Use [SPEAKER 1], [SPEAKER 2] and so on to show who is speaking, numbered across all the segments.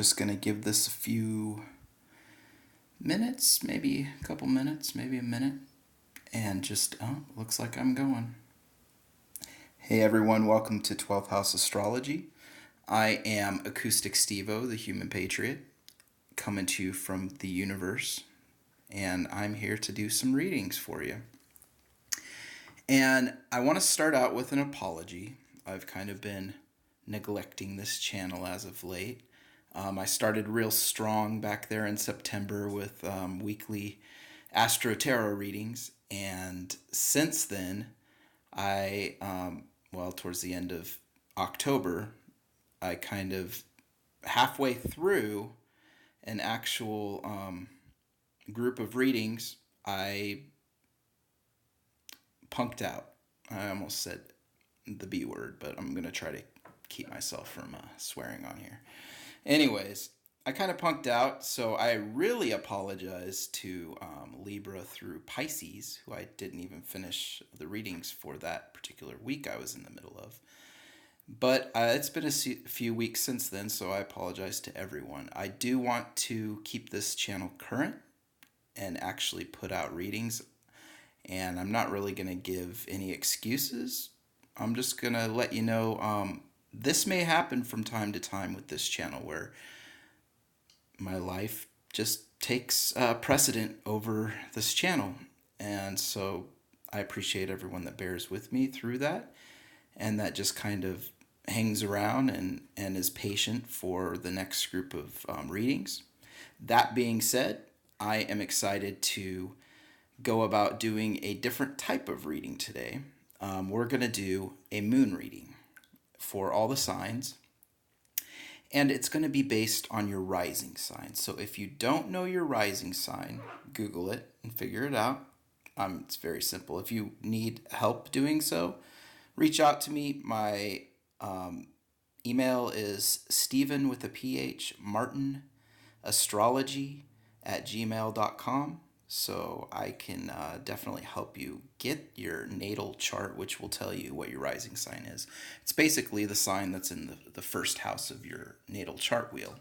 [SPEAKER 1] just going to give this a few minutes, maybe a couple minutes, maybe a minute, and just, looks like I'm going. Hey everyone, welcome to 12th House Astrology. I am Acoustic Stevo, the Human Patriot, coming to you from the universe, and I'm here to do some readings for you. And I want to start out with an apology. I've kind of been neglecting this channel as of late. I started real strong back there in September with weekly Astro tarot readings, and since then, towards the end of October, I kind of halfway through an actual group of readings, I punked out. I almost said the B word, but I'm going to try to keep myself from swearing on here. Anyways, I kind of punked out, so I really apologize to Libra through Pisces, who I didn't even finish the readings for that particular week I was in the middle of. But it's been a few weeks since then, so I apologize to everyone. I do want to keep this channel current and actually put out readings, and I'm not really going to give any excuses. I'm just going to let you know this may happen from time to time with this channel where my life just takes precedent over this channel. And so I appreciate everyone that bears with me through that and that just kind of hangs around and is patient for the next group of readings. That being said, I am excited to go about doing a different type of reading today. We're going to do a moon reading for all the signs, and it's going to be based on your rising sign. So if you don't know your rising sign, Google it and figure it out. It's very simple. If you need help doing so, reach out to me. My email is Stephen with a PH, Martin Astrology @gmail.com. So I can definitely help you get your natal chart, which will tell you what your rising sign is. It's basically the sign that's in the first house of your natal chart wheel.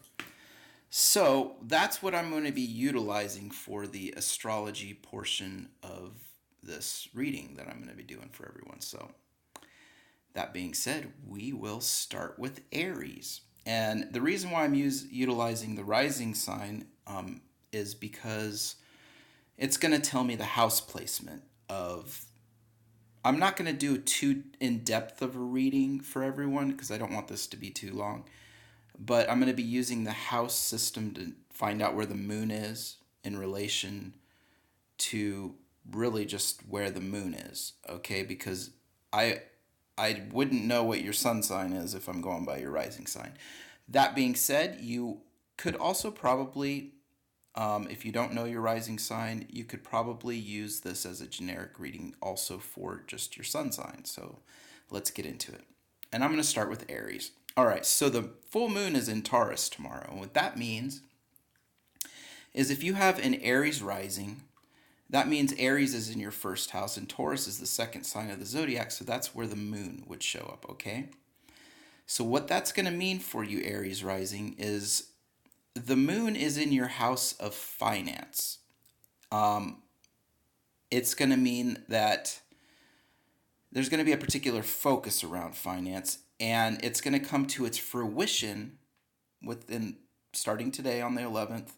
[SPEAKER 1] So that's what I'm going to be utilizing for the astrology portion of this reading that I'm going to be doing for everyone. So that being said, we will start with Aries. And the reason why I'm utilizing the rising sign is because it's going to tell me the house placement of... I'm not going to do too in-depth of a reading for everyone because I don't want this to be too long. But I'm going to be using the house system to find out where the moon is in relation to really just where the moon is, okay? Because I wouldn't know what your sun sign is if I'm going by your rising sign. That being said, you could also probably... if you don't know your rising sign, you could probably use this as a generic reading also for just your sun sign. So let's get into it. And I'm going to start with Aries. All right, so the full moon is in Taurus tomorrow. And what that means is if you have an Aries rising, that means Aries is in your first house and Taurus is the second sign of the zodiac. So that's where the moon would show up, okay? So what that's going to mean for you, Aries rising, is the moon is in your house of finance. It's going to mean that there's going to be a particular focus around finance, and it's going to come to its fruition starting today on the 11th,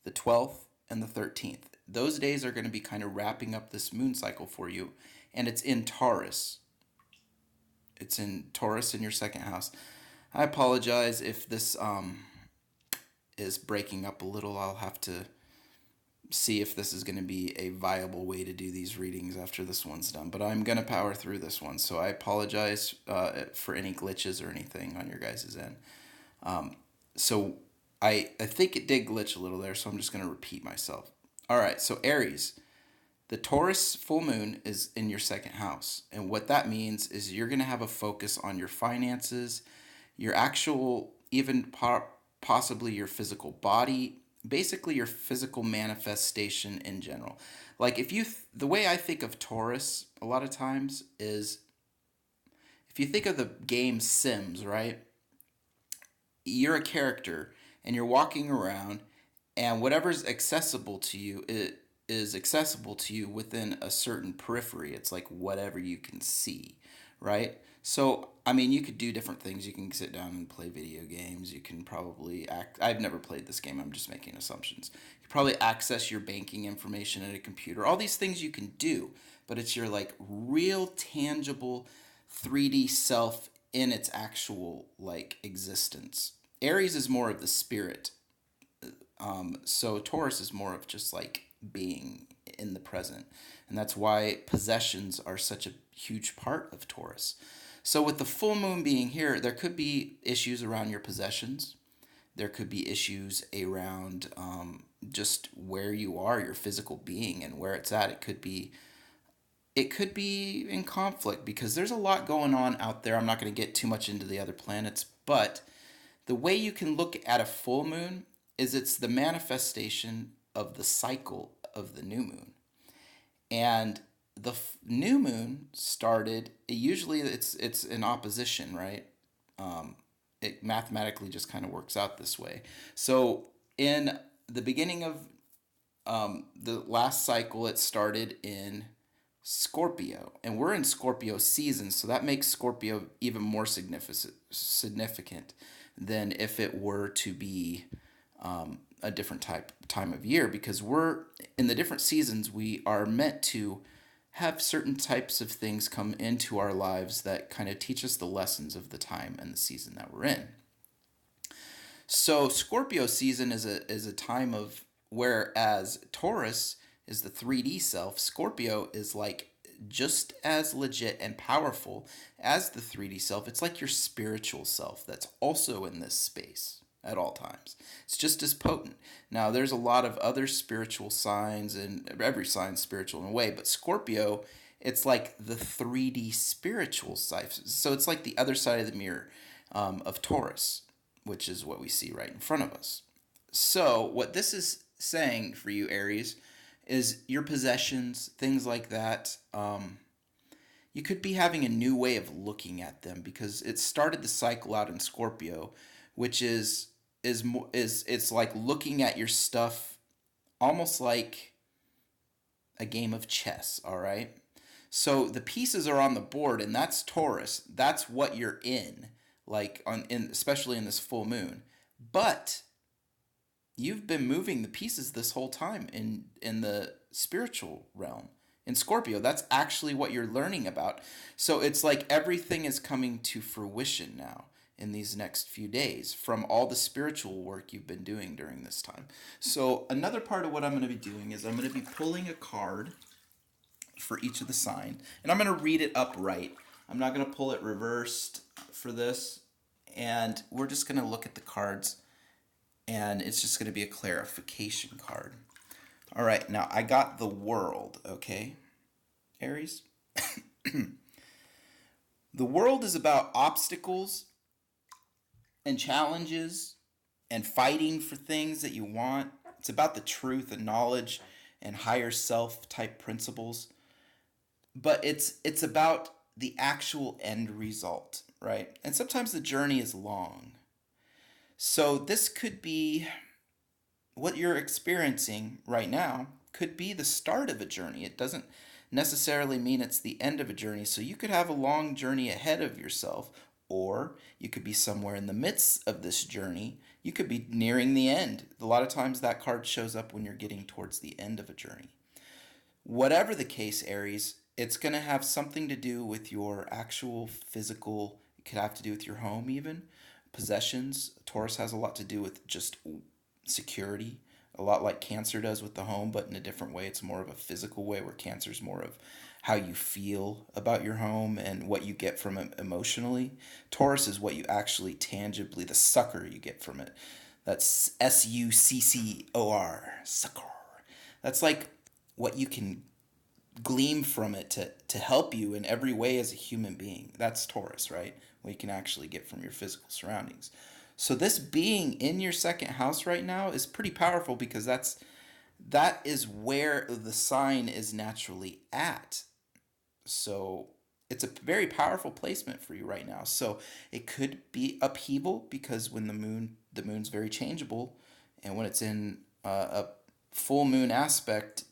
[SPEAKER 1] the 12th, and the 13th. Those days are going to be kind of wrapping up this moon cycle for you, and it's in Taurus. It's in Taurus in your second house. I apologize if this... is breaking up a little. I'll have to see if this is going to be a viable way to do these readings after this one's done. But I'm going to power through this one. So I apologize for any glitches or anything on your guys' end. So I think it did glitch a little there, so I'm just going to repeat myself. All right, so Aries, the Taurus full moon is in your second house. And what that means is you're going to have a focus on your finances, your actual, even possibly your physical body, basically your physical manifestation in general. Like the way I think of Taurus a lot of times is, if you think of the game Sims, right? You're a character and you're walking around, and whatever's accessible to you, it is accessible to you within a certain periphery. It's like whatever you can see, right? So, I mean, you could do different things. You can sit down and play video games. You can probably I've never played this game. I'm just making assumptions. You probably access your banking information at a computer. All these things you can do, but it's your like real tangible 3D self in its actual like existence. Aries is more of the spirit, so Taurus is more of just like being in the present. And that's why possessions are such a huge part of Taurus. So with the full moon being here, there could be issues around your possessions. There could be issues around just where you are, your physical being, and where it's at. It could be in conflict because there's a lot going on out there. I'm not going to get too much into the other planets, but the way you can look at a full moon is it's the manifestation of the cycle of the new moon. And the new moon started, usually it's in opposition, right? It mathematically just kind of works out this way. So in the beginning of the last cycle, it started in Scorpio, and we're in Scorpio season, so that makes Scorpio even more significant than if it were to be a different time of year, because we're in the different seasons. We are meant to have certain types of things come into our lives that kind of teach us the lessons of the time and the season that we're in. So Scorpio season is a time of, whereas Taurus is the 3D self, Scorpio is like just as legit and powerful as the 3D self. It's like your spiritual self that's also in this space at all times. It's just as potent. Now, there's a lot of other spiritual signs, and every sign's spiritual in a way, but Scorpio, it's like the 3D spiritual side. So it's like the other side of the mirror of Taurus, which is what we see right in front of us. So, what this is saying for you, Aries, is your possessions, things like that. You could be having a new way of looking at them because it started the cycle out in Scorpio, which is it's like looking at your stuff almost like a game of chess. All right, so the pieces are on the board, and that's Taurus. That's what you're in, like especially in this full moon. But you've been moving the pieces this whole time in the spiritual realm. In Scorpio, that's actually what you're learning about. So it's like everything is coming to fruition now in these next few days from all the spiritual work you've been doing during this time. So another part of what I'm going to be doing is I'm going to be pulling a card for each of the sign, and I'm going to read it upright. I'm not going to pull it reversed for this, and we're just going to look at the cards, and it's just going to be a clarification card. All right, now I got the World, okay, Aries? The World is about obstacles and challenges and fighting for things that you want. It's about the truth and knowledge and higher self type principles. But it's about the actual end result, right? And sometimes the journey is long. So this could be what you're experiencing right now could be the start of a journey. It doesn't necessarily mean it's the end of a journey. So you could have a long journey ahead of yourself, or you could be somewhere in the midst of this journey. You could be nearing the end. A lot of times that card shows up when you're getting towards the end of a journey. Whatever the case, Aries, it's going to have something to do with your actual physical, it could have to do with your home even, possessions. Taurus has a lot to do with just security, a lot like Cancer does with the home, but in a different way. It's more of a physical way, where Cancer is more of how you feel about your home and what you get from it emotionally. Taurus is what you actually tangibly, the sucker you get from it. That's Succor, succor. That's like what you can glean from it to help you in every way as a human being. That's Taurus, right? What you can actually get from your physical surroundings. So this being in your second house right now is pretty powerful, because that is where the sign is naturally at. So it's a very powerful placement for you right now. So it could be upheaval, because when the moon the moon's very changeable, and when it's in a full moon aspect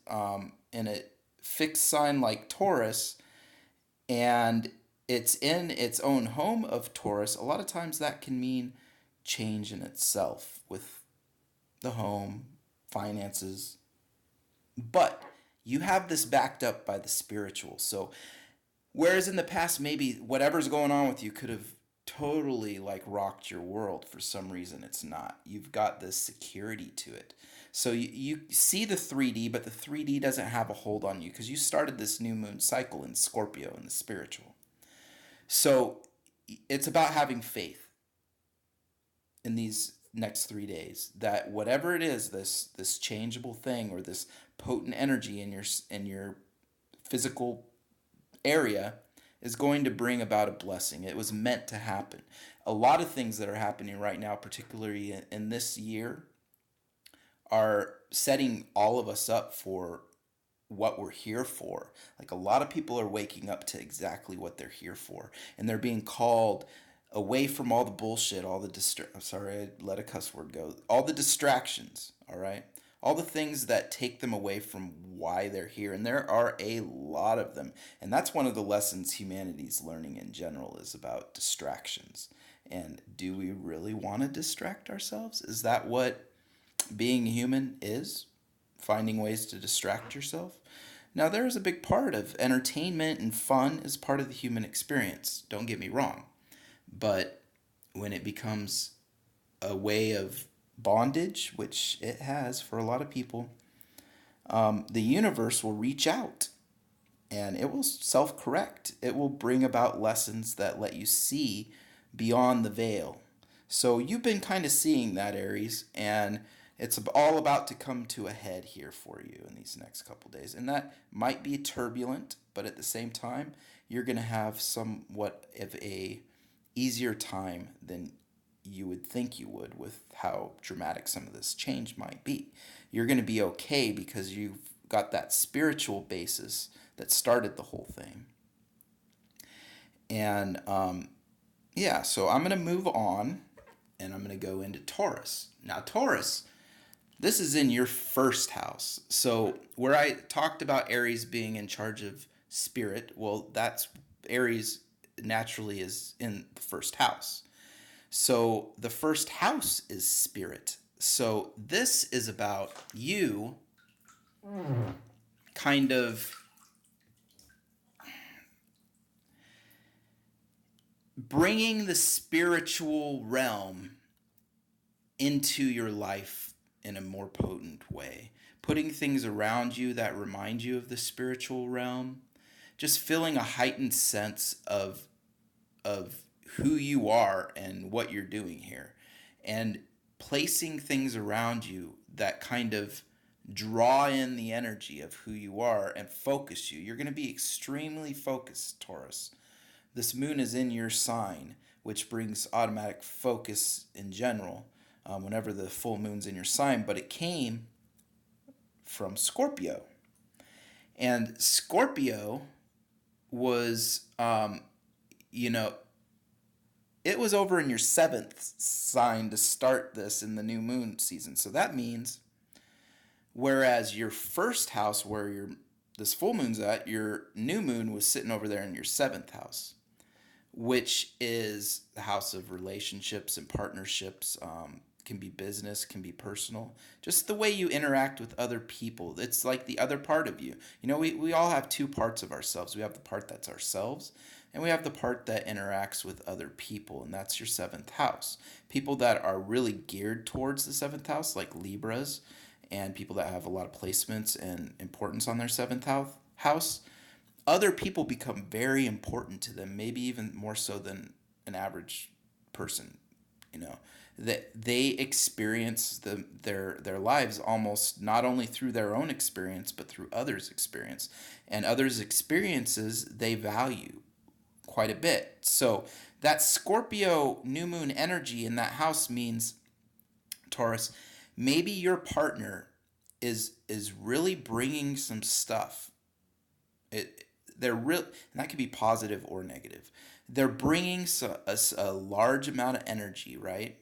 [SPEAKER 1] in a fixed sign like Taurus, and it's in its own home of Taurus, a lot of times that can mean change in itself with the home, finances. But you have this backed up by the spiritual. So whereas in the past, maybe whatever's going on with you could have totally like rocked your world, for some reason it's not. You've got this security to it. So you see the 3D, but the 3D doesn't have a hold on you because you started this new moon cycle in Scorpio in the spiritual. So it's about having faith in these next 3 days that whatever it is, this changeable thing or this potent energy in your physical area is going to bring about a blessing. It was meant to happen. A lot of things that are happening right now, particularly in this year, are setting all of us up for what we're here for. Like a lot of people are waking up to exactly what they're here for, and they're being called away from all the bullshit, all the I'm sorry, I let a cuss word go. All the distractions, all right? All the things that take them away from why they're here, and there are a lot of them. And that's one of the lessons humanity's learning in general is about distractions. And do we really want to distract ourselves? Is that what being human is? Finding ways to distract yourself? Now, there is a big part of entertainment and fun is part of the human experience. Don't get me wrong. But when it becomes a way of bondage, which it has for a lot of people, the universe will reach out and it will self correct. It will bring about lessons that let you see beyond the veil. So you've been kind of seeing that, Aries, and it's all about to come to a head here for you in these next couple days. And that might be turbulent, but at the same time, you're going to have somewhat of a easier time than you would think you would with how dramatic some of this change might be. You're going to be okay because you've got that spiritual basis that started the whole thing. And yeah, so I'm going to move on and I'm going to go into Taurus. Now, Taurus, this is in your first house. So where I talked about Aries being in charge of spirit, well, that's Aries naturally is in the first house. So the first house is spirit. So this is about you kind of bringing the spiritual realm into your life in a more potent way. Putting things around you that remind you of the spiritual realm. Just feeling a heightened sense of who you are and what you're doing here, and placing things around you that kind of draw in the energy of who you are and focus you. You're going to be extremely focused, Taurus. This moon is in your sign, which brings automatic focus in general whenever the full moon's in your sign, but it came from Scorpio. And Scorpio was, you know, it was over in your seventh sign to start this in the new moon season. So that means, whereas your first house where this full moon's at, your new moon was sitting over there in your seventh house, which is the house of relationships and partnerships. Can be business, can be personal. Just the way you interact with other people. It's like the other part of you. You know, we all have two parts of ourselves. We have the part that's ourselves, and we have the part that interacts with other people, and that's your seventh house. People that are really geared towards the seventh house, like Libras, and people that have a lot of placements and importance on their seventh house, other people become very important to them, maybe even more so than an average person. You know, that they experience their lives almost not only through their own experience but through others' experience, and others' experiences they value quite a bit. So that Scorpio new moon energy in that house means, Taurus, maybe your partner is really bringing some stuff. They're real, and that could be positive or negative. They're bringing a large amount of energy, right?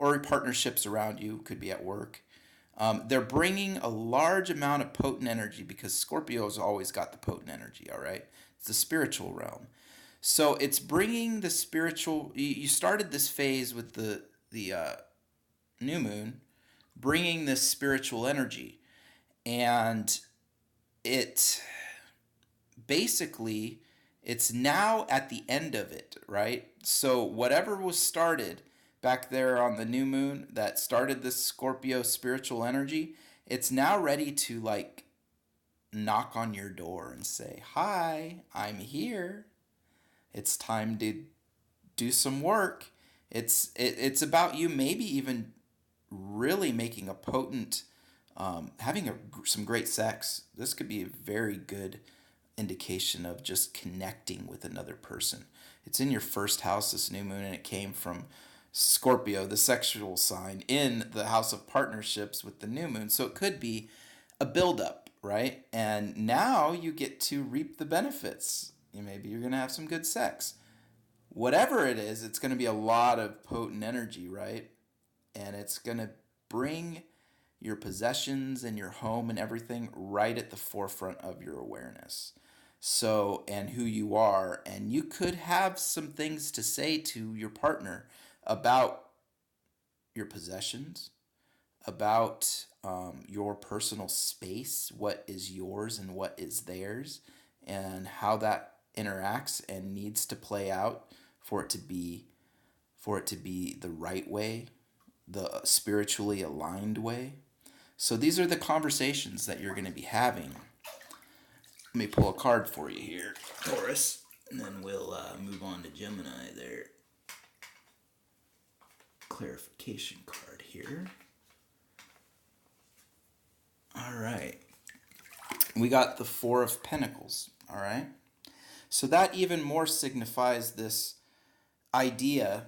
[SPEAKER 1] or partnerships around you, could be at work. They're bringing a large amount of potent energy because Scorpio's always got the potent energy, all right? It's the spiritual realm. So it's bringing the spiritual. You started this phase with the new moon, bringing this spiritual energy, and it basically it's now at the end of it, right? So whatever was started back there on the new moon that started this Scorpio spiritual energy, it's now ready to like knock on your door and say, "Hi, I'm here. It's time to do some work." It's about you maybe even really making a potent having some great sex. This could be a very good indication of just connecting with another person. It's in your first house, this new moon, and it came from Scorpio, the sexual sign, in the house of partnerships with the new moon. So it could be a buildup, right? And now you get to reap the benefits. Maybe you're going to have some good sex. Whatever it is, it's going to be a lot of potent energy, right? And it's going to bring your possessions and your home and everything right at the forefront of your awareness. So, and who you are. And you could have some things to say to your partner about your possessions, about your personal space, what is yours and what is theirs, and how that interacts and needs to play out for it to be the right way, the spiritually aligned way. So these are the conversations that you're going to be having. Let me pull a card for you here, Taurus, and then we'll move on to Gemini there. Clarification card here. All right. We got the Four of Pentacles, all right? So that even more signifies this idea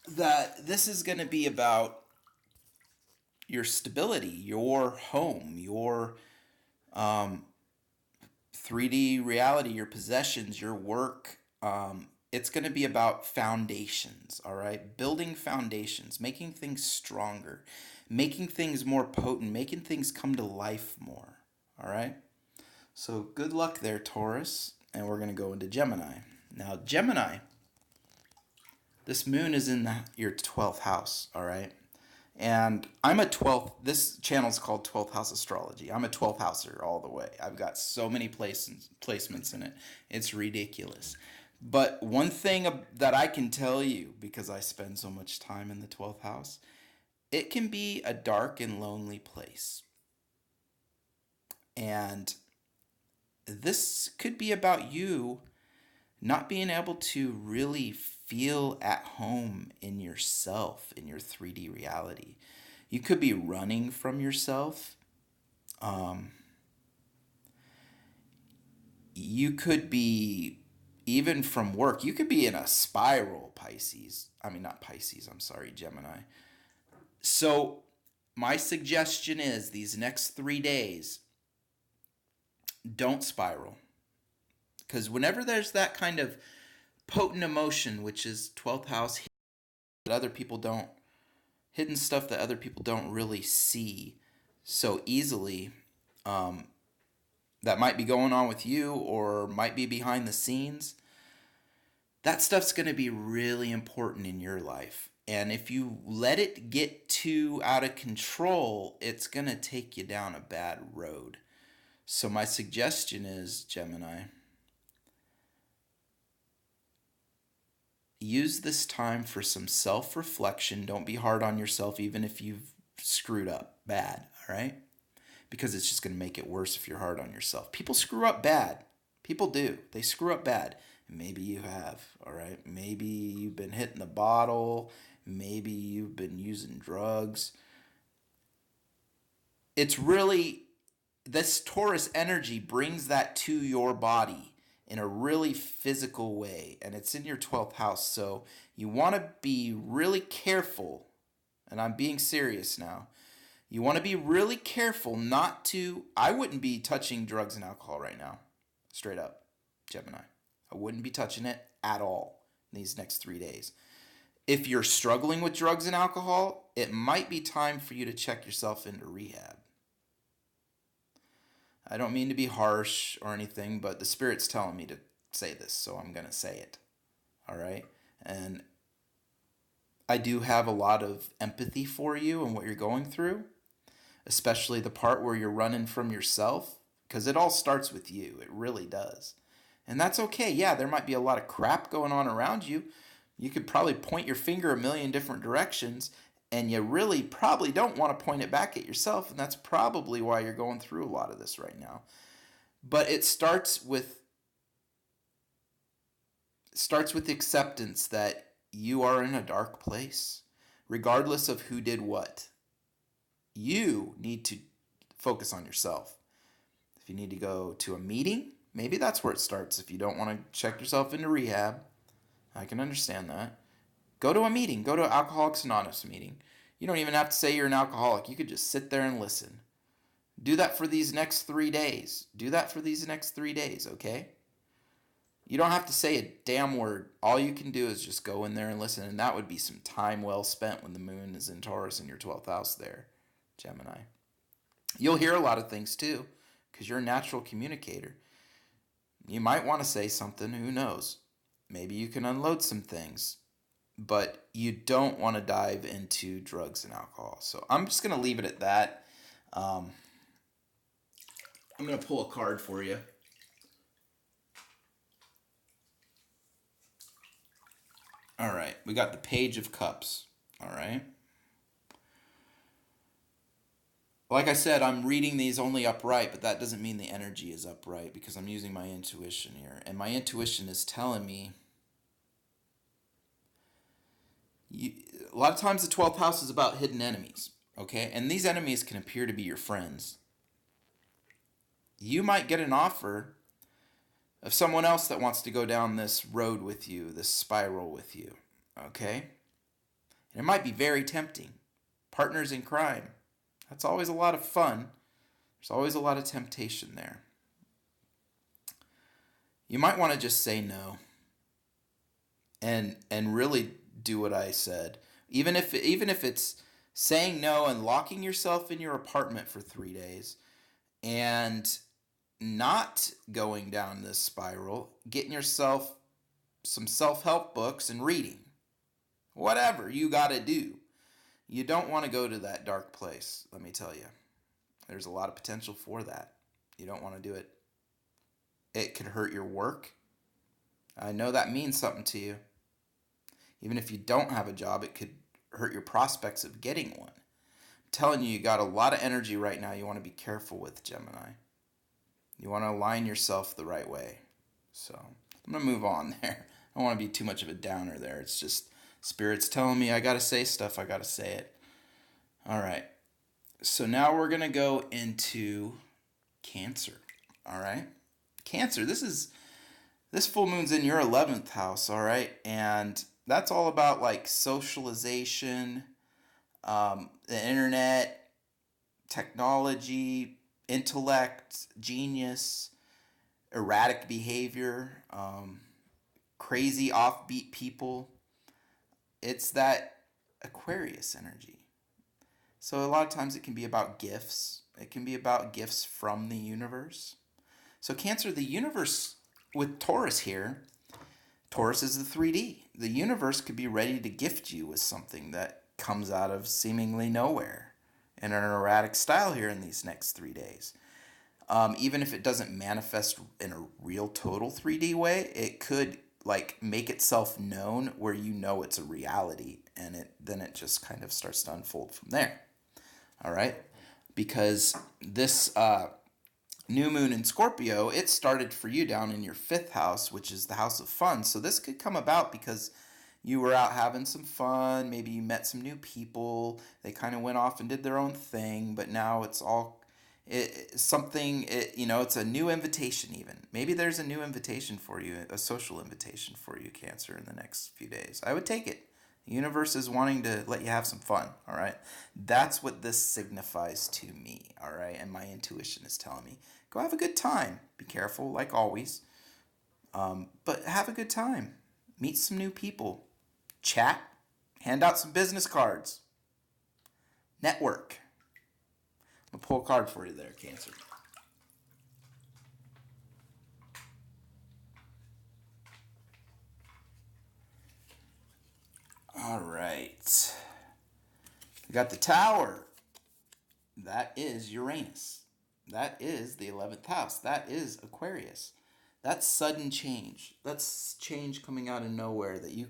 [SPEAKER 1] that this is going to be about your stability, your home, your 3D reality, your possessions, your work. It's going to be about foundations, all right? Building foundations, making things stronger, making things more potent, making things come to life more, all right? So good luck there, Taurus. And we're going to go into Gemini. Now, Gemini, this moon is in your 12th house, all right? And I'm a 12th, this channel's called 12th House Astrology. I'm a 12th houser all the way. I've got so many placements in it. It's ridiculous. But one thing that I can tell you, because I spend so much time in the 12th house, it can be a dark and lonely place. And this could be about you not being able to really feel at home in yourself, in your 3D reality. You could be running from yourself. You could be, even from work, you could be in a spiral, Pisces. I mean, not Pisces, I'm sorry, Gemini. So, my suggestion is these next 3 days, don't spiral. Because whenever there's that kind of potent emotion, which is 12th house, that other people don't, hidden stuff that other people don't really see so easily, that might be going on with you or might be behind the scenes, that stuff's going to be really important in your life. And if you let it get too out of control, it's going to take you down a bad road. So my suggestion is, Gemini, use this time for some self-reflection. Don't be hard on yourself, even if you've screwed up bad, all right? Because it's just going to make it worse if you're hard on yourself. People screw up bad. People do. They screw up bad. And maybe you have, all right? Maybe you've been hitting the bottle. Maybe you've been using drugs. It's really, this Taurus energy brings that to your body in a really physical way, and it's in your 12th house. So you want to be really careful, and I'm being serious now. You want to be really careful not to, I wouldn't be touching drugs and alcohol right now. Straight up, Gemini. I wouldn't be touching it at all in these next 3 days. if you're struggling with drugs and alcohol, it might be time for you to check yourself into rehab. I don't mean to be harsh or anything, but the Spirit's telling me to say this, so I'm going to say it. All right? And I do have a lot of empathy for you and what you're going through, especially the part where you're running from yourself, because it all starts with you. It really does. And that's okay. Yeah, there might be a lot of crap going on around you. You could probably point your finger a million different directions, and you really probably don't want to point it back at yourself, and that's probably why you're going through a lot of this right now. But it starts with acceptance that you are in a dark place, regardless of who did what. You need to focus on yourself. If you need to go to a meeting, maybe that's where it starts. If you don't want to check yourself into rehab, I can understand that. Go to a meeting. Go to an Alcoholics Anonymous meeting. You don't even have to say you're an alcoholic. You could just sit there and listen. Do that for these next 3 days. Okay? You don't have to say a damn word. All you can do is just go in there and listen, and that would be some time well spent when the moon is in Taurus in your 12th house there, Gemini. You'll hear a lot of things too, because you're a natural communicator. You might want to say something, who knows? Maybe you can unload some things, but you don't want to dive into drugs and alcohol. So I'm just going to leave it at that. I'm going to pull a card for you. All right, we got the Page of Cups. All right. Like I said, I'm reading these only upright, but that doesn't mean the energy is upright because I'm using my intuition here. And my intuition is telling me a lot of times the 12th house is about hidden enemies, okay? And these enemies can appear to be your friends. You might get an offer of someone else that wants to go down this road with you, this spiral with you, okay? And it might be very tempting. Partners in crime. That's always a lot of fun. There's always a lot of temptation there. You might want to just say no and really do what I said. Even if it's saying no and locking yourself in your apartment for 3 days and not going down this spiral, getting yourself some self-help books and reading. Whatever you got to do. You don't want to go to that dark place, let me tell you. There's a lot of potential for that. You don't want to do it. It could hurt your work. I know that means something to you. Even if you don't have a job, it could hurt your prospects of getting one. I'm telling you, you got a lot of energy right now you want to be careful with, Gemini. You want to align yourself the right way. So I'm going to move on there. I don't want to be too much of a downer there. It's just Spirit's telling me I got to say stuff. I got to say it. All right. So now we're going to go into Cancer. All right. Cancer, this full moon's in your 11th house. All right. And that's all about like socialization, the internet, technology, intellect, genius, erratic behavior, crazy offbeat people. It's that Aquarius energy. So a lot of times it can be about gifts. It can be about gifts from the universe. So Cancer, the universe with Taurus here, Taurus is the 3D. The universe could be ready to gift you with something that comes out of seemingly nowhere in an erratic style here in these next 3 days. Even if it doesn't manifest in a real total 3D way, it could like make itself known where you know it's a reality, and then it just kind of starts to unfold from there. All right? Because this new moon in Scorpio, it started for you down in your 5th house, which is the house of fun. So this could come about because you were out having some fun. Maybe you met some new people. They kind of went off and did their own thing, but now it's all it's a new invitation even. Maybe there's a new invitation for you, a social invitation for you, Cancer, in the next few days. I would take it. The universe is wanting to let you have some fun, all right? That's what this signifies to me, all right? And my intuition is telling me, go have a good time. Be careful, like always. But have a good time. Meet some new people. Chat. Hand out some business cards. Network. I'm going to pull a card for you there, Cancer. All right. We got the Tower. That is Uranus. That is the 11th house. That is Aquarius. That's sudden change. That's change coming out of nowhere that you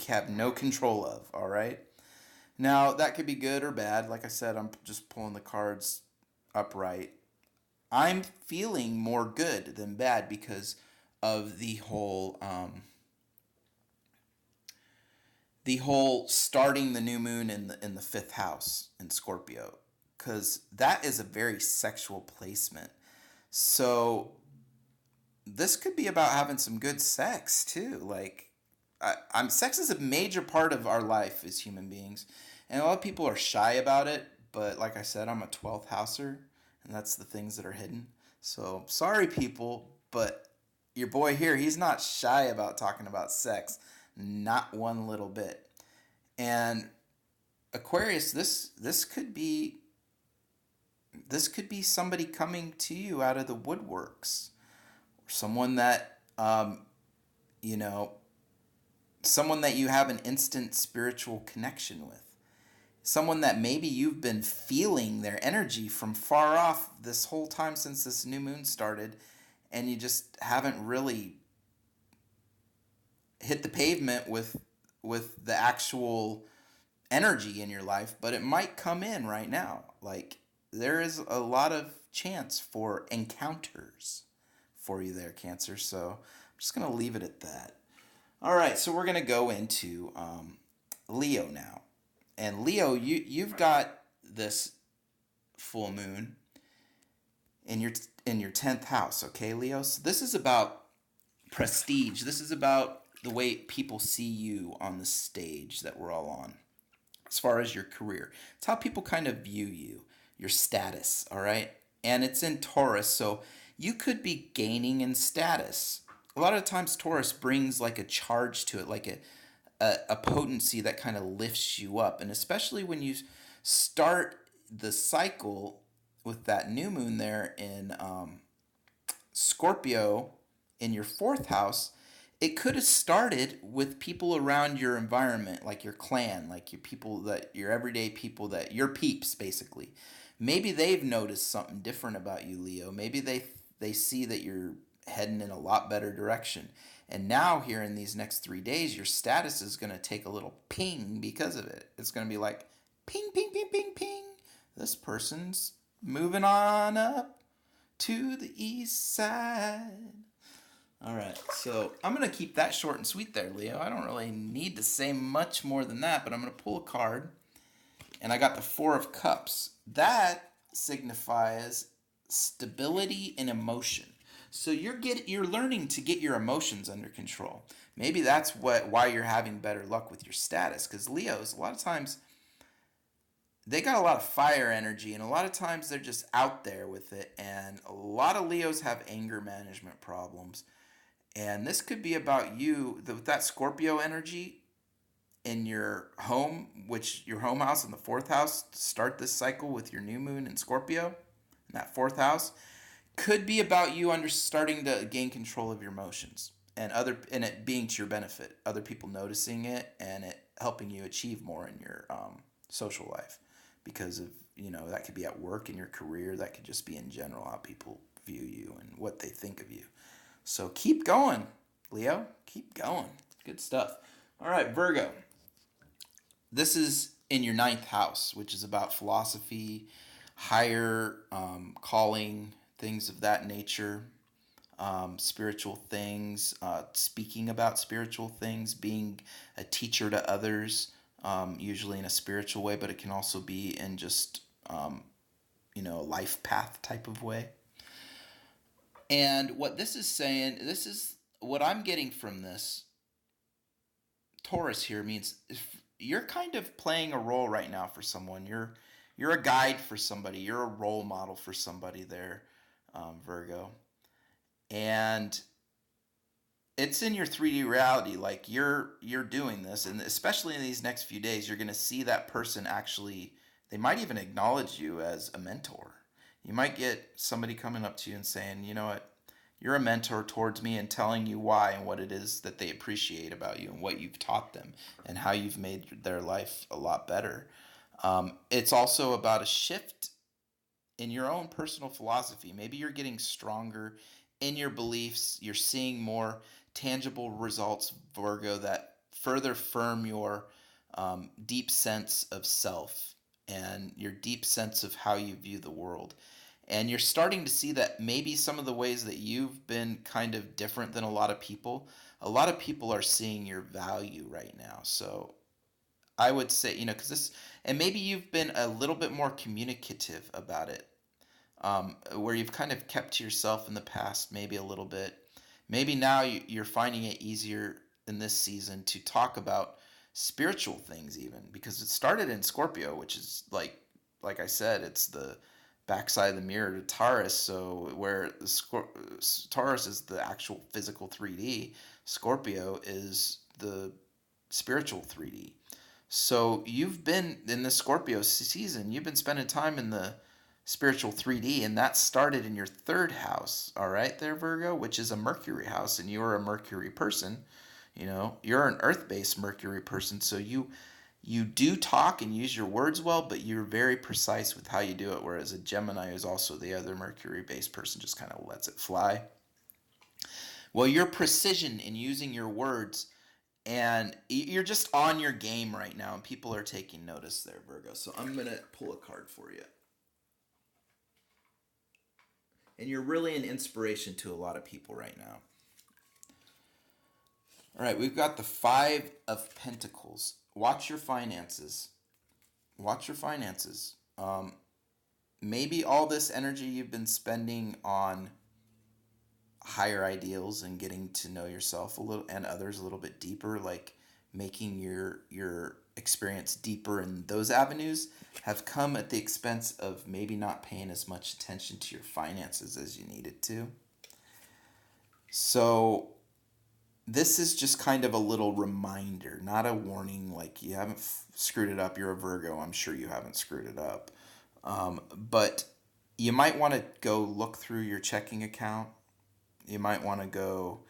[SPEAKER 1] have no control of, all right? Now, that could be good or bad. Like I said, I'm just pulling the cards upright. I'm feeling more good than bad because of the whole starting the new moon in the fifth house in Scorpio, because that is a very sexual placement. So this could be about having some good sex too. Like, I'm sex is a major part of our life as human beings, and a lot of people are shy about it. But like I said, I'm a 12th houser, and that's the things that are hidden. So sorry, people, but your boy here, he's not shy about talking about sex, not one little bit. And Aquarius, this could be somebody coming to you out of the woodworks, or someone that you know, someone that you have an instant spiritual connection with. Someone that maybe you've been feeling their energy from far off this whole time since this new moon started, and you just haven't really hit the pavement with the actual energy in your life, but it might come in right now. Like, there is a lot of chance for encounters for you there, Cancer. So I'm just going to leave it at that. All right, so we're going to go into Leo now. And Leo, you've got this full moon in your 10th house, okay, Leo? So this is about prestige. This is about the way people see you on the stage that we're all on, as far as your career. It's how people kind of view you, your status, all right? And it's in Taurus, so you could be gaining in status. A lot of times Taurus brings like a charge to it, like a potency that kind of lifts you up. And especially when you start the cycle with that new moon there in Scorpio in your fourth house, it could have started with people around your environment, like your clan, like your people that your everyday people, that your peeps basically. Maybe they've noticed something different about you, Leo. Maybe they see that you're heading in a lot better direction. And now here in these next 3 days, your status is going to take a little ping because of it. It's going to be like ping, ping, ping, ping, ping. This person's moving on up to the east side. All right, so I'm going to keep that short and sweet there, Leo. I don't really need to say much more than that, but I'm going to pull a card, and I got the Four of Cups. That signifies stability and emotion. So you're learning to get your emotions under control. Maybe that's why you're having better luck with your status, because Leos, a lot of times, they got a lot of fire energy, and a lot of times they're just out there with it, and a lot of Leos have anger management problems. And this could be about you, with that Scorpio energy in your home, which your home house in the fourth house, to start this cycle with your new moon in Scorpio in that fourth house, could be about you starting to gain control of your emotions, and it being to your benefit, other people noticing it, and it helping you achieve more in your social life, because of, that could be at work, in your career, that could just be in general how people view you and what they think of you. So keep going, Leo. Keep going. Good stuff. All right, Virgo. This is in your ninth house, which is about philosophy, higher calling, things of that nature, spiritual things, speaking about spiritual things, being a teacher to others, usually in a spiritual way, but it can also be in just, a life path type of way. And what this is saying, this is what I'm getting from this Taurus here, means if you're kind of playing a role right now for someone. You're a guide for somebody. You're a role model for somebody there, Virgo. And it's in your 3D reality. Like you're doing this, and especially in these next few days, you're going to see that person actually. They might even acknowledge you as a mentor. You might get somebody coming up to you and saying, you know what, you're a mentor towards me, and telling you why and what it is that they appreciate about you and what you've taught them and how you've made their life a lot better. It's also about a shift in your own personal philosophy. Maybe you're getting stronger in your beliefs. You're seeing more tangible results, Virgo, that further firm your deep sense of self and your deep sense of how you view the world. And you're starting to see that maybe some of the ways that you've been kind of different than a lot of people are seeing your value right now. So I would say, because this, and maybe you've been a little bit more communicative about it, where you've kind of kept to yourself in the past, maybe a little bit. Maybe now you're finding it easier in this season to talk about spiritual things, even because it started in Scorpio, which is like I said, it's the backside of the mirror to Taurus. So where Taurus is the actual physical 3D, Scorpio is the spiritual 3D. So you've been in the Scorpio season, you've been spending time in the spiritual 3D, and that started in your third house, all right, there, Virgo, which is a Mercury house, and you're a Mercury person. You're an earth-based Mercury person, so you do talk and use your words well, but you're very precise with how you do it, whereas a Gemini is also the other Mercury-based person, just kind of lets it fly. Well, your precision in using your words, and you're just on your game right now, and people are taking notice there, Virgo. So I'm going to pull a card for you. And you're really an inspiration to a lot of people right now. All right, we've got the Five of Pentacles. Watch your finances. Watch your finances. Maybe all this energy you've been spending on higher ideals and getting to know yourself a little and others a little bit deeper, like making your experience deeper in those avenues, have come at the expense of maybe not paying as much attention to your finances as you needed to. So this is just kind of a little reminder, not a warning, like you haven't screwed it up. You're a Virgo. I'm sure you haven't screwed it up. But you might want to go look through your checking account. You might want to go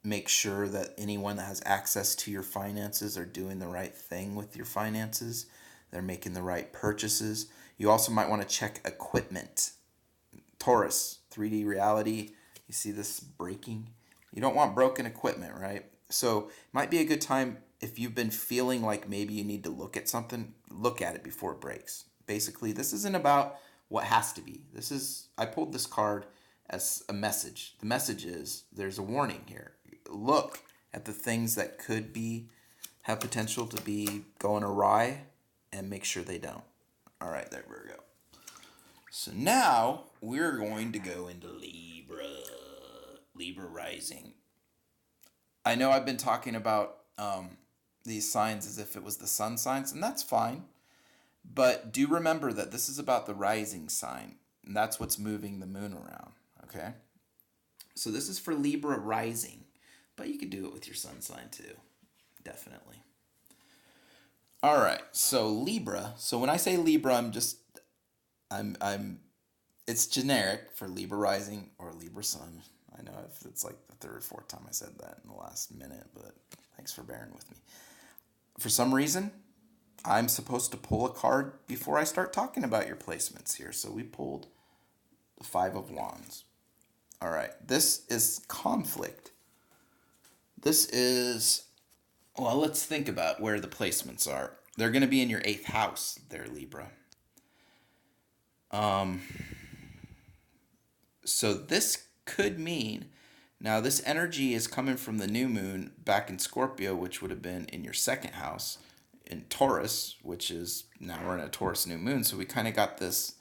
[SPEAKER 1] make sure that anyone that has access to your finances are doing the right thing with your finances. They're making the right purchases. You also might want to check equipment. Taurus, 3D reality. You see this breaking? You don't want broken equipment, right? So it might be a good time if you've been feeling like maybe you need to look at something, look at it before it breaks. Basically, this isn't about what has to be. I pulled this card as a message. The message is there's a warning here. Look at the things that could have potential to be going awry and make sure they don't. All right, there we go. So now we're going to go into Libra. Libra rising. I know I've been talking about these signs as if it was the sun signs, and that's fine. But do remember that this is about the rising sign, and that's what's moving the moon around, okay? So this is for Libra rising, but you could do it with your sun sign too, definitely. All right, so Libra. So when I say Libra, I'm it's generic for Libra rising or Libra sun. I know if it's like the third or fourth time I said that in the last minute, but thanks for bearing with me. For some reason, I'm supposed to pull a card before I start talking about your placements here. So we pulled the Five of Wands. All right, this is conflict. This is, well, let's think about where the placements are. They're going to be in your 8th house there, Libra. So this could mean, now this energy is coming from the new moon back in Scorpio, which would have been in your 2nd house, in Taurus, which is, now we're in a Taurus new moon. So we kind of got this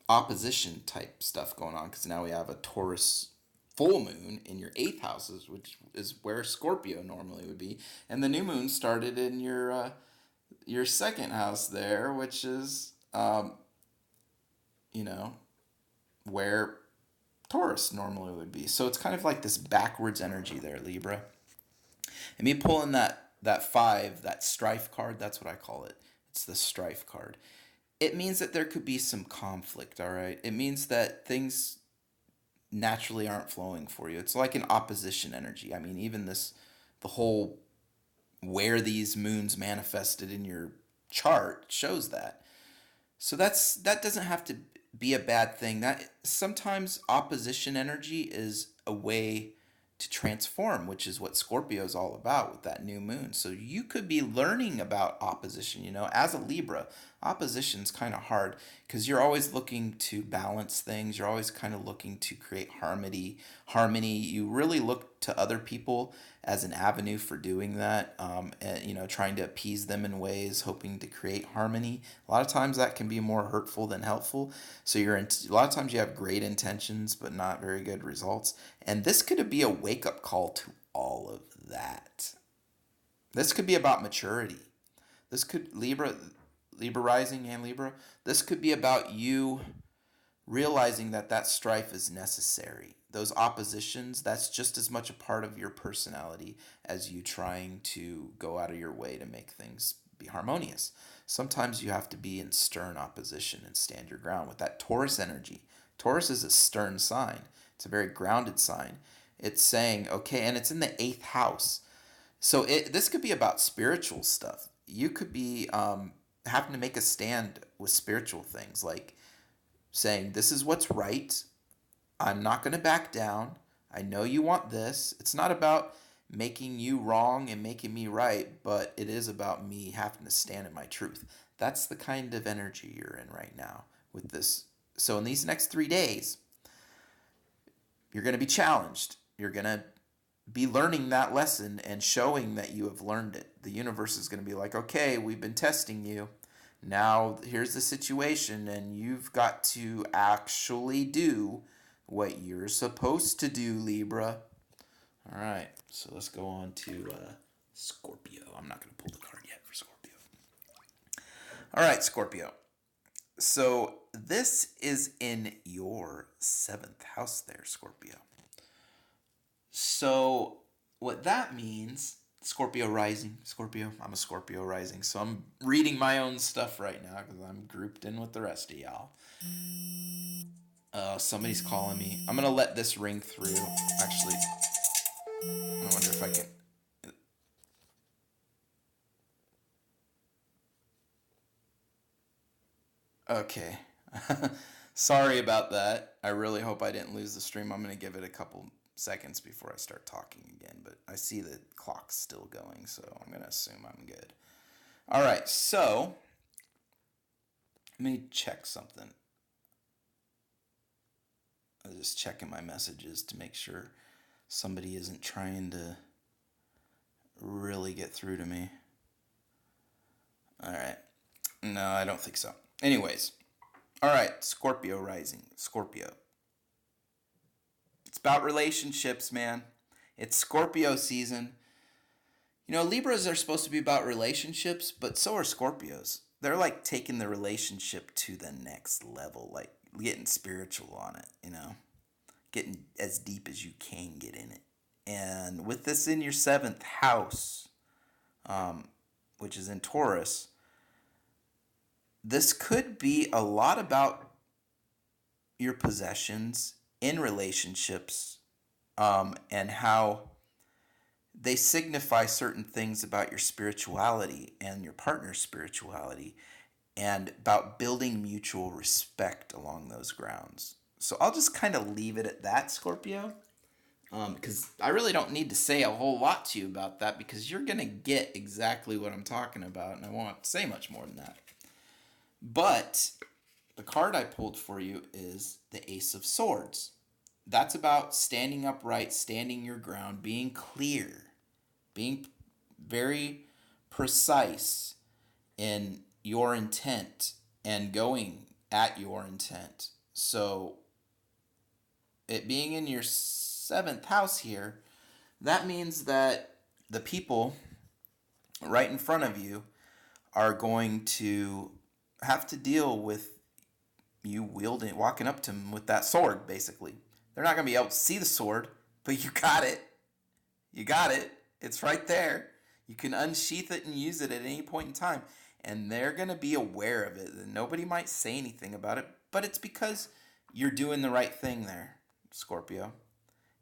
[SPEAKER 1] opposition type stuff going on, because now we have a Taurus full moon in your 8th houses, which is where Scorpio normally would be, and the new moon started in your 2nd house there, which is where Taurus normally would be. So it's kind of like this backwards energy there, Libra. And me pulling that five, that strife card, that's what I call it. It's the strife card. It means that there could be some conflict, all right? It means that things naturally aren't flowing for you. It's like an opposition energy. I mean, even this, the whole where these moons manifested in your chart shows that. So that doesn't have to be a bad thing. That sometimes opposition energy is a way to transform, which is what Scorpio is all about with that new moon. So you could be learning about opposition, as a Libra. Opposition's kind of hard because you're always looking to balance things. You're always kind of looking to create harmony. You really look to other people as an avenue for doing that, and, trying to appease them in ways, hoping to create harmony. A lot of times that can be more hurtful than helpful. So a lot of times you have great intentions, but not very good results. And this could be a wake-up call to all of that. This could be about maturity. This could, Libra rising and Libra, this could be about you realizing that strife is necessary. Those oppositions, that's just as much a part of your personality as you trying to go out of your way to make things be harmonious. Sometimes you have to be in stern opposition and stand your ground with that Taurus energy. Taurus is a stern sign. It's a very grounded sign. It's saying, okay, and it's in the 8th house. So this could be about spiritual stuff. You could be having to make a stand with spiritual things, like saying, this is what's right. I'm not going to back down. I know you want this. It's not about making you wrong and making me right, but it is about me having to stand in my truth. That's the kind of energy you're in right now with this. So in these next 3 days, you're going to be challenged. You're going to be learning that lesson and showing that you have learned it. The universe is going to be like, okay, we've been testing you. Now here's the situation, and you've got to actually do what you're supposed to do, Libra. All right, so let's go on to Scorpio. I'm not going to pull the card yet for Scorpio. All right, Scorpio. So this is in your 7th house there, Scorpio. So what that means, Scorpio rising, Scorpio, I'm a Scorpio rising, so I'm reading my own stuff right now because I'm grouped in with the rest of y'all. Somebody's calling me. I'm going to let this ring through. Actually, I wonder if I can... Okay. Sorry about that. I really hope I didn't lose the stream. I'm going to give it a couple seconds before I start talking again, but I see the clock's still going, so I'm going to assume I'm good. All right, so let me check something. I was just checking my messages to make sure somebody isn't trying to really get through to me. All right. No, I don't think so. Anyways. All right, Scorpio rising. Scorpio. It's about relationships, man. It's Scorpio season. Libras are supposed to be about relationships, but so are Scorpios. They're like taking the relationship to the next level, like getting spiritual on it, getting as deep as you can get in it. And with this in your 7th house, which is in Taurus, this could be a lot about your possessions in relationships, and how they signify certain things about your spirituality and your partner's spirituality, and about building mutual respect along those grounds. So I'll just kind of leave it at that, Scorpio, because I really don't need to say a whole lot to you about that, because you're going to get exactly what I'm talking about, and I won't say much more than that. But the card I pulled for you is the Ace of Swords. That's about standing upright, standing your ground, being clear, being very precise in your intent and going at your intent. So it being in your 7th house here, that means that the people right in front of you are going to have to deal with you walking up to them with that sword, basically. They're not going to be able to see the sword, but you got it. You got it. It's right there. You can unsheath it and use it at any point in time. And they're going to be aware of it. And nobody might say anything about it, but it's because you're doing the right thing there, Scorpio.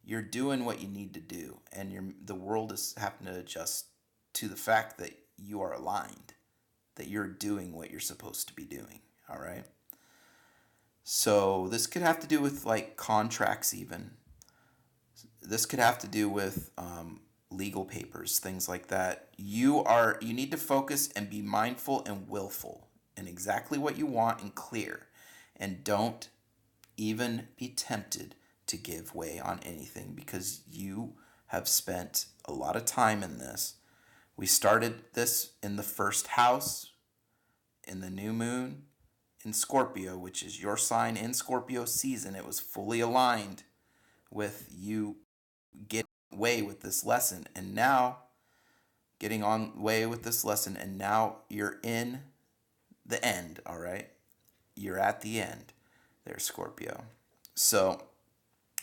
[SPEAKER 1] You're doing what you need to do. And the world is having to adjust to the fact that you are aligned, that you're doing what you're supposed to be doing. All right? So this could have to do with like contracts even. This could have to do with legal papers, things like that. You need to focus and be mindful and willful in exactly what you want and clear. And don't even be tempted to give way on anything because you have spent a lot of time in this. We started this in the first house, in the new moon, in Scorpio, which is your sign in Scorpio season. It was fully aligned with you getting away with this lesson, and now getting on way with this lesson, and now you're in the end. All right, you're at the end there, Scorpio. So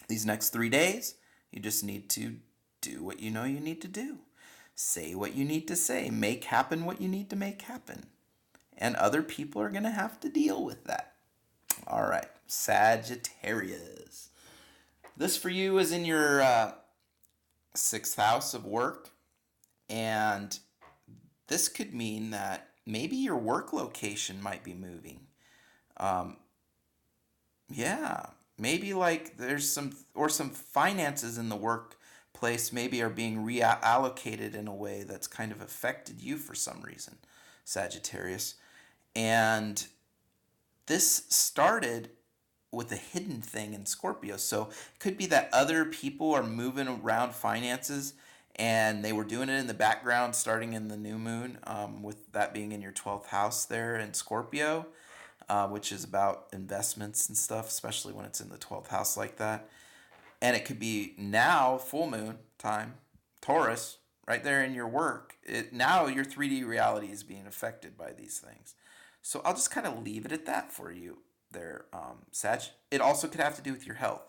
[SPEAKER 1] these next 3 days, you just need to do what you know you need to do, say what you need to say, make happen what you need to make happen, and other people are going to have to deal with that. All right, Sagittarius. This for you is in your 6th house of work, and this could mean that maybe your work location might be moving. Yeah, maybe like there's some finances in the workplace maybe are being reallocated in a way that's kind of affected you for some reason, Sagittarius. And this started with a hidden thing in Scorpio. So it could be that other people are moving around finances and they were doing it in the background starting in the new moon, with that being in your 12th house there in Scorpio, which is about investments and stuff, especially when it's in the 12th house like that. And it could be now full moon time, Taurus, right there in your work. Now your 3D reality is being affected by these things. So I'll just kind of leave it at that for you there, Sag. It also could have to do with your health.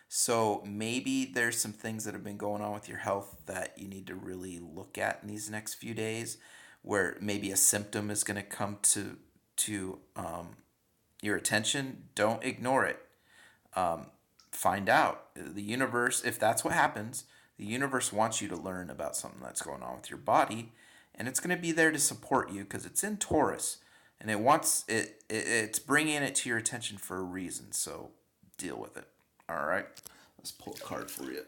[SPEAKER 1] So maybe there's some things that have been going on with your health that you need to really look at in these next few days, where maybe a symptom is going to come to your attention. Don't ignore it. Find out. The universe, if that's what happens, the universe wants you to learn about something that's going on with your body, and it's going to be there to support you because it's in Taurus, and it's bringing it to your attention for a reason. So deal with it. All right, let's pull a card for you.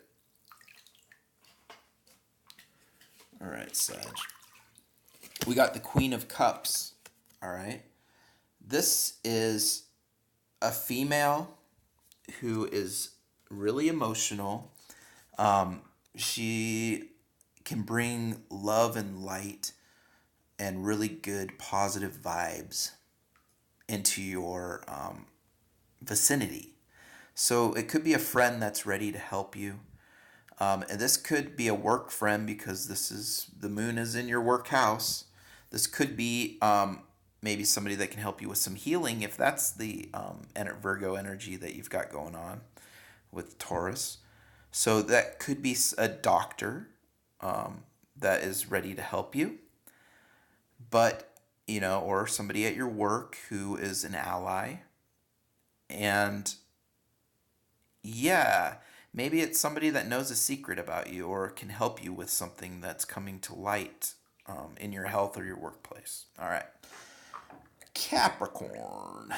[SPEAKER 1] All right, Sag. We got the Queen of Cups. All right, this is a female who is really emotional. She can bring love and light and really good positive vibes into your vicinity. So it could be a friend that's ready to help you. And this could be a work friend because the moon is in your work house. This could be maybe somebody that can help you with some healing if that's the Virgo energy that you've got going on with Taurus. So that could be a doctor that is ready to help you. But, or somebody at your work who is an ally. And yeah, maybe it's somebody that knows a secret about you or can help you with something that's coming to light in your health or your workplace. All right. Capricorn.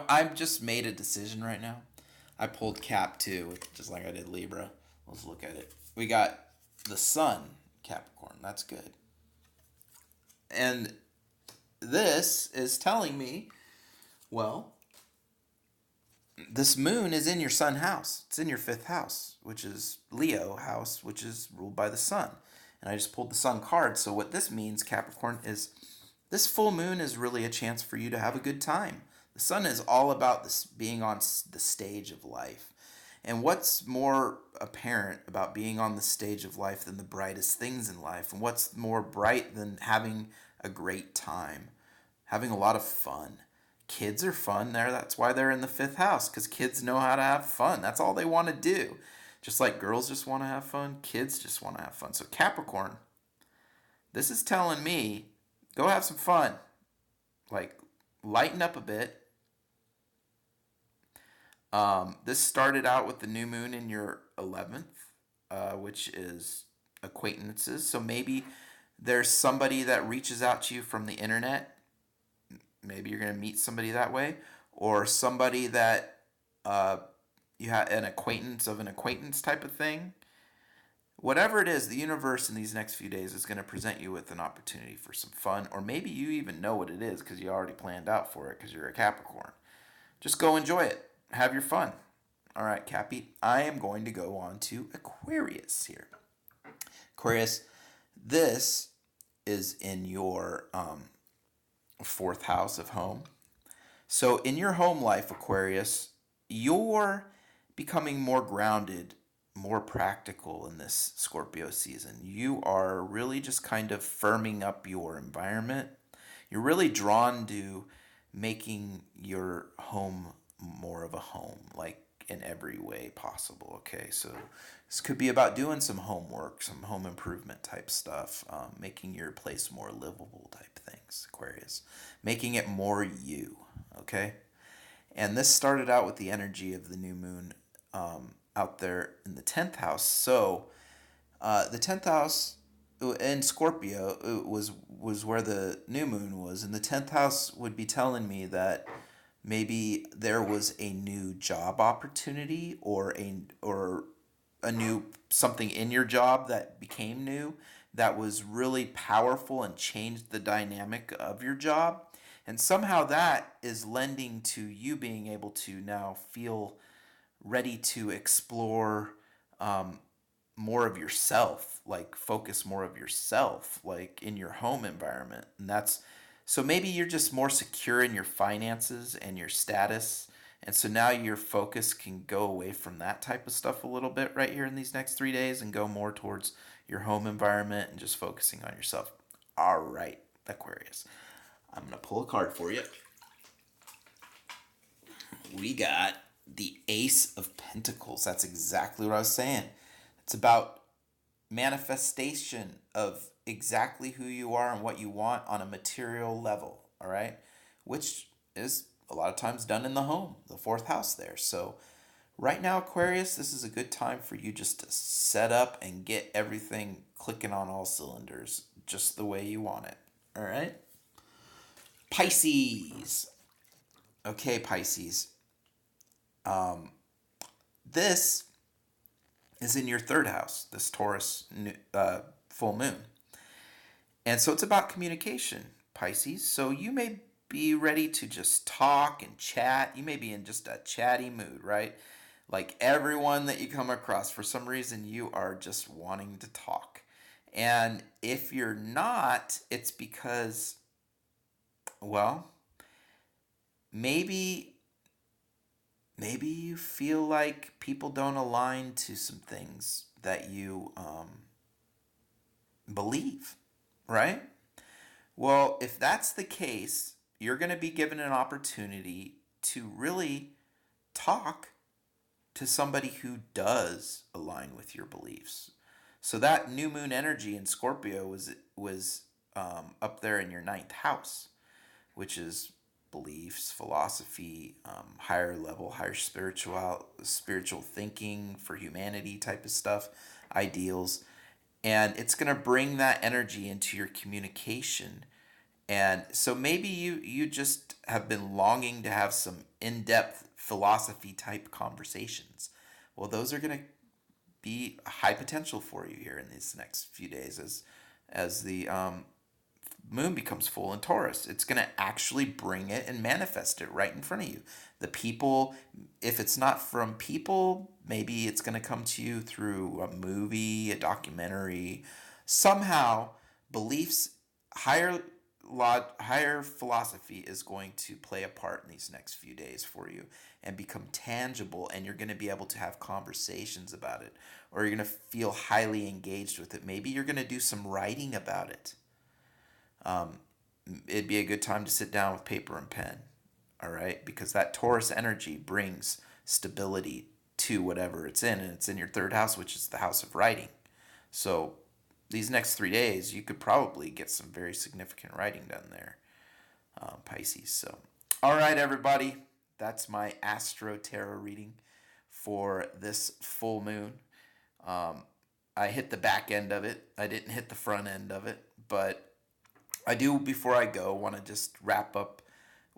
[SPEAKER 1] I've just made a decision right now. I pulled Cap too, just like I did Libra. Let's look at it. We got the Sun, Capricorn. That's good. And this is telling me, well, this moon is in your Sun house. It's in your 5th house, which is Leo house, which is ruled by the Sun. And I just pulled the Sun card. So what this means, Capricorn, is this full moon is really a chance for you to have a good time. The Sun is all about this being on the stage of life. And what's more apparent about being on the stage of life than the brightest things in life? And what's more bright than having a great time, having a lot of fun? Kids are fun there. That's why they're in the fifth house, because kids know how to have fun. That's all they want to do. Just like girls just want to have fun, kids just want to have fun. So, Capricorn, this is telling me go have some fun. Like, lighten up a bit. This started out with the new moon in your 11th, which is acquaintances. So, maybe there's somebody that reaches out to you from the internet. Maybe you're going to meet somebody that way, or somebody that uh, you have an acquaintance of an acquaintance type of thing. Whatever it is, the universe in these next few days is going to present you with an opportunity for some fun, or maybe you even know what it is because you already planned out for it because you're a Capricorn. Just go enjoy it. Have your fun. All right, Cappy, I am going to go on to Aquarius here. Aquarius, this is in your fourth house of home. So, in your home life, Aquarius, you're becoming more grounded, more practical in this Scorpio season. You are really just kind of firming up your environment. You're really drawn to making your home more of a home, like in every way possible. Okay, so this could be about doing some homework, some home improvement type stuff, making your place more livable type things, Aquarius, making it more you. Okay, and this started out with the energy of the new moon out there in the 10th house. So the 10th house in Scorpio was where the new moon was, and the 10th house would be telling me that maybe there was a new job opportunity or a new something in your job that became new that was really powerful and changed the dynamic of your job. And somehow that is lending to you being able to now feel ready to explore more of yourself, like focus more of yourself, like in your home environment. And that's so maybe you're just more secure in your finances and your status. And so now your focus can go away from that type of stuff a little bit right here in these next 3 days and go more towards your home environment and just focusing on yourself. All right, Aquarius. I'm going to pull a card for you. We got the Ace of Pentacles. That's exactly what I was saying. It's about manifestation of exactly who you are and what you want on a material level, all right? Which is a lot of times done in the home, the fourth house there. So right now, Aquarius, this is a good time for you just to set up and get everything clicking on all cylinders just the way you want it, all right? Pisces. Okay, Pisces. This is in your third house, this Taurus full moon. And so it's about communication, Pisces. So you may be ready to just talk and chat. You may be in just a chatty mood, right? Like everyone that you come across, for some reason, you are just wanting to talk. And if you're not, it's because, well, maybe you feel like people don't align to some things that you believe, right? Well, if that's the case, you're going to be given an opportunity to really talk to somebody who does align with your beliefs. So that new moon energy in Scorpio was up there in your ninth house, which is beliefs, philosophy, higher level, higher spiritual thinking for humanity type of stuff, ideals. And it's going to bring that energy into your communication. And so maybe you just have been longing to have some in-depth philosophy type conversations. Well, those are going to be high potential for you here in these next few days as the moon becomes full in Taurus. It's going to actually bring it and manifest it right in front of you. The people, if it's not from people, maybe it's going to come to you through a movie, a documentary. Somehow, beliefs, higher philosophy is going to play a part in these next few days for you and become tangible, and you're going to be able to have conversations about it, or you're going to feel highly engaged with it. Maybe you're going to do some writing about it. It'd be a good time to sit down with paper and pen. all right? Because that Taurus energy brings stability to whatever it's in, and it's in your third house, which is the house of writing. So these next 3 days, you could probably get some very significant writing done there, Pisces. So, all right, everybody, that's my Astro Tarot reading for this full moon. I hit the back end of it. I didn't hit the front end of it, but I do, before I go, want to just wrap up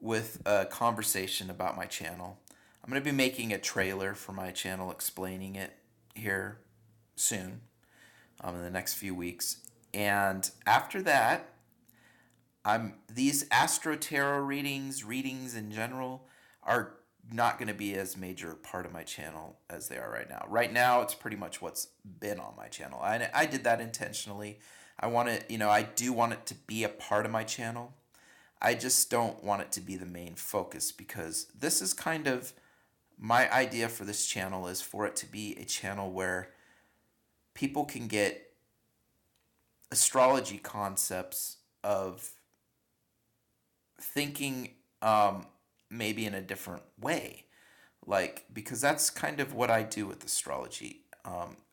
[SPEAKER 1] with a conversation about my channel. I'm going to be making a trailer for my channel explaining it here soon, in the next few weeks. And after that, these Astro Tarot readings in general, are not going to be as major part of my channel as they are right now. Right now, it's pretty much what's been on my channel. I did that intentionally. I want it, I do want it to be a part of my channel. I just don't want it to be the main focus, because this is kind of my idea for this channel, is for it to be a channel where people can get astrology concepts of thinking maybe in a different way. Like, because that's kind of what I do with astrology.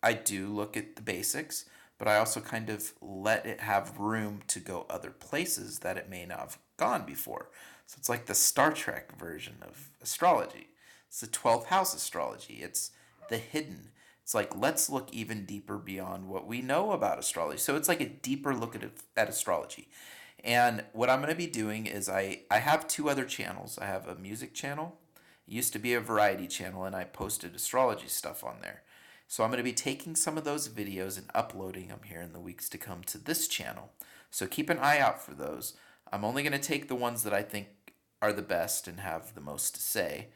[SPEAKER 1] I do look at the basics, but I also kind of let it have room to go other places that it may not have gone before. So it's like the Star Trek version of astrology. It's the 12th house astrology. It's the hidden. It's like, let's look even deeper beyond what we know about astrology. So it's like a deeper look at astrology. And what I'm going to be doing is I have two other channels. I have a music channel. It used to be a variety channel, and I posted astrology stuff on there. So I'm going to be taking some of those videos and uploading them here in the weeks to come to this channel. So keep an eye out for those. I'm only going to take the ones that I think are the best and have the most to say.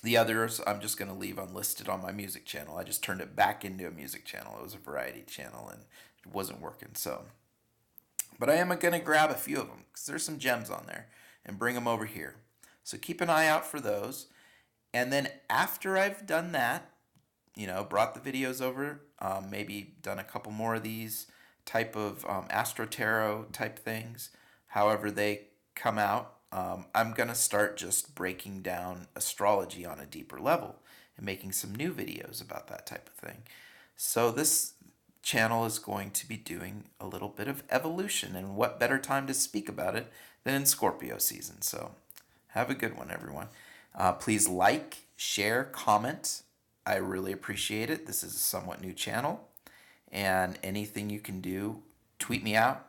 [SPEAKER 1] The others I'm just going to leave unlisted on my music channel. I just turned it back into a music channel. It was a variety channel, and it wasn't working. But I am going to grab a few of them, because there's some gems on there, and bring them over here. So keep an eye out for those. And then after I've done that, brought the videos over, maybe done a couple more of these type of Astro Tarot type things, however they come out, I'm going to start just breaking down astrology on a deeper level and making some new videos about that type of thing. So this channel is going to be doing a little bit of evolution, and what better time to speak about it than in Scorpio season. So have a good one, everyone. Please like, share, comment. I really appreciate it. This is a somewhat new channel, and anything you can do, tweet me out,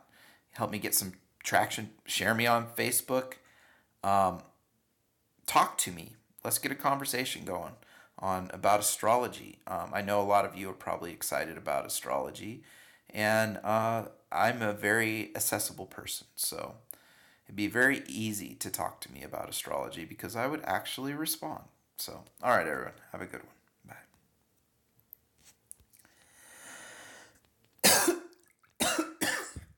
[SPEAKER 1] help me get some traction, share me on Facebook, talk to me. Let's get a conversation going about astrology. I know a lot of you are probably excited about astrology, and I'm a very accessible person, so it'd be very easy to talk to me about astrology, because I would actually respond. So, all right, everyone, have a good one.